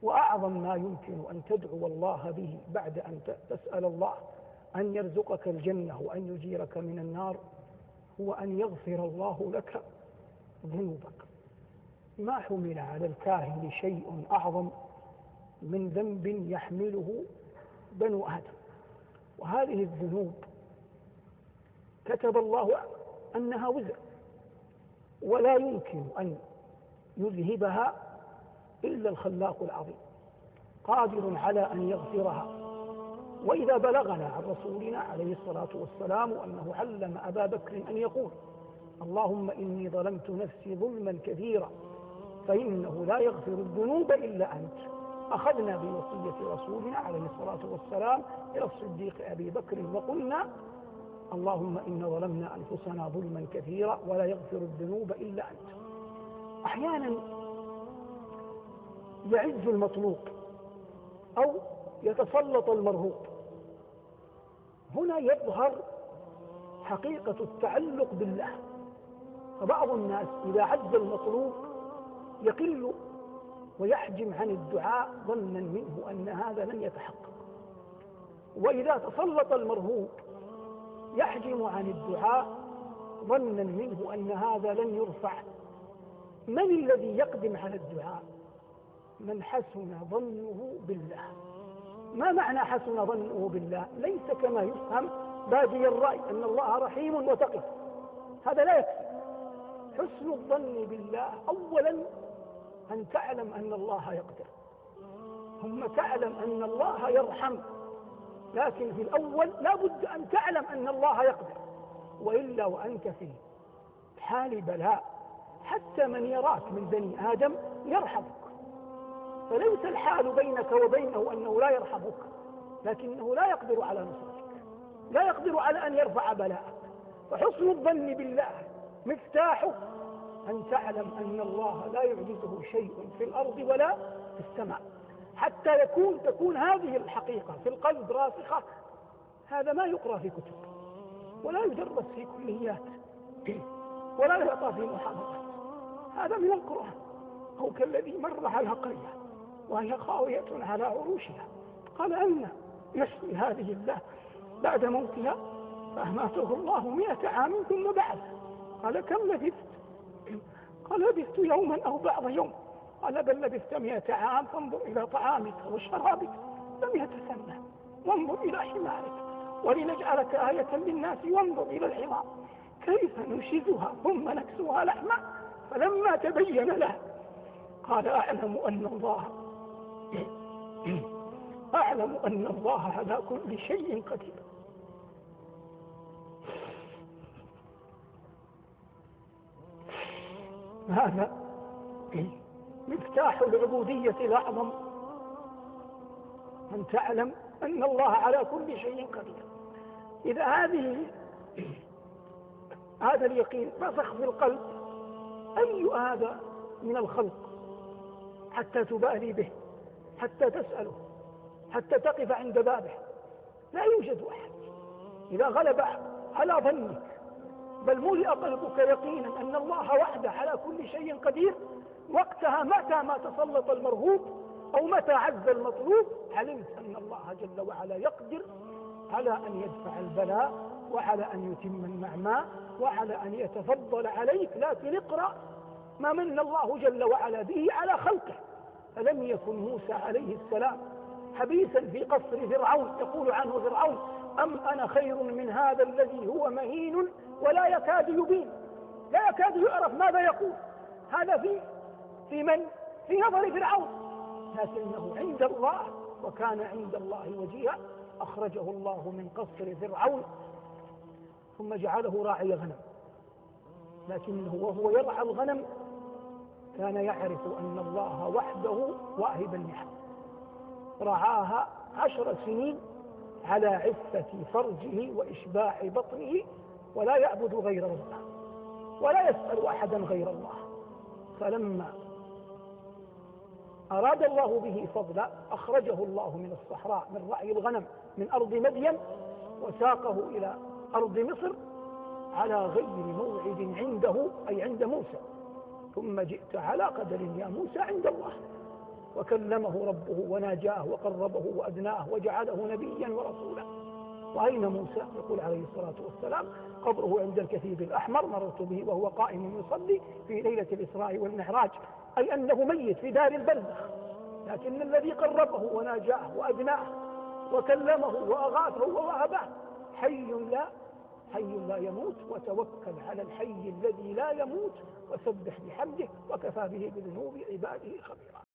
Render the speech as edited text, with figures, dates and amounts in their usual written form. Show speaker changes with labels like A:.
A: وأعظم ما يمكن أن تدعو الله به بعد أن تسأل الله أن يرزقك الجنة وأن يجيرك من النار هو أن يغفر الله لك ذنوبك. ما حمل على الكاهن شيء أعظم من ذنب يحمله بنو آدم، وهذه الذنوب كتب الله أنها وزر ولا يمكن أن يذهبها إلا الخلاق العظيم قادر على أن يغفرها. وإذا بلغنا عن رسولنا عليه الصلاة والسلام أنه علم أبا بكر أن يقول اللهم إني ظلمت نفسي ظلما كثيرا فإنه لا يغفر الذنوب إلا أنت، أخذنا بوصية رسولنا عليه الصلاة والسلام إلى الصديق أبي بكر وقلنا اللهم إنا ظلمنا أنفسنا ظلما كثيرا ولا يغفر الذنوب إلا أنت. أحيانا يعز المطلوب أو يتسلط المرهوب، هنا يظهر حقيقة التعلق بالله. فبعض الناس إذا عز المطلوب يقل ويحجم عن الدعاء ظنا منه أن هذا لن يتحقق، وإذا تسلط المرهوب يحجم عن الدعاء ظنا منه أن هذا لن يرفع. من الذي يقدم على الدعاء؟ من حسن ظنه بالله. ما معنى حسن ظنه بالله؟ ليس كما يفهم بادي الرأي أن الله رحيم وتقي، هذا لا يكفي. حسن الظن بالله أولا أن تعلم أن الله يقدر، ثم تعلم أن الله يرحم، لكن في الأول لا بد أن تعلم أن الله يقدر، وإلا وأنت في حال بلاء حتى من يراك من بني آدم يرحمك. فليس الحال بينك وبينه أنه لا يرحمك، لكنه لا يقدر على نصرتك، لا يقدر على أن يرفع بلاءك. فحسن الظن بالله مفتاحه أن تعلم أن الله لا يعجزه شيء في الأرض ولا في السماء، حتى تكون هذه الحقيقة في القلب راسخة. هذا ما يقرأ في كتب ولا يدرس في كليات ولا يعطى في محاضرات، هذا من القرآن. هو كالذي مر على قرية وهي خاوية على عروشها قال أن يحيي هذه الله بعد موتها؟ فأماته الله 100 عام ثم بعث. قال كم لبثت؟ قال لبثت يوما أو بعض يوم. قال بل لبثت 100 عام، فانظر إلى طعامك وشرابك لم يتسنى، وانظر إلى حمارك ولنجعلك آية للناس، وانظر إلى الحمار كيف ننشزها ثم نكسوها لحما. فلما تبين له قال أعلم أن الله على كل شيء قدير. هذا مفتاح العبودية الأعظم، أن تعلم أن الله على كل شيء قدير. إذا هذا اليقين رسخ في القلب، أي هذا من الخلق حتى تبالي به، حتى تسأله، حتى تقف عند بابه؟ لا يوجد أحد. إذا غلب على ظنك بل ملئ قلبك يقينا أن الله وحده على كل شيء قدير، وقتها متى ما تسلط المرهوب أو متى عز المطلوب علمت أن الله جل وعلا يقدر على أن يدفع البلاء وعلى أن يتم النعماء وعلى أن يتفضل عليك. لكن اقرأ ما من الله جل وعلا به على خلقه. ألم يكن موسى عليه السلام حبيسا في قصر فرعون يقول عنه فرعون أم أنا خير من هذا الذي هو مهين ولا يكاد يبين، لا يكاد يعرف ماذا يقول. هذا في نظر فرعون، لكنه عند الله وكان عند الله وجيها. أخرجه الله من قصر فرعون ثم جعله راعي غنم، لكنه وهو يرعى الغنم كان يعرف أن الله وحده واهب النعم. رعاها 10 سنين على عفة فرجه وإشباع بطنه، ولا يعبد غير الله ولا يسأل أحدا غير الله. فلما أراد الله به فضلا أخرجه الله من الصحراء من رعي الغنم من أرض مدين وساقه إلى أرض مصر على غير موعد عنده، أي عند موسى. ثم جئت على قدر يا موسى عند الله. وكلمه ربه وناجاه وقربه وأدناه وجعله نبيا ورسولا. وأين موسى؟ يقول عليه الصلاة والسلام: قبره عند الكثيب الأحمر، مررت به وهو قائم يصلي في ليلة الإسراء والمعراج، أي أنه ميت في دار البرزخ، لكن الذي قربه وناجاه وأدناه وكلمه وأغاثه ووهبه حي لا يموت. وتوكل على الحي الذي لا يموت وسبح بحمده وكفى به بذنوب عباده خبيرا.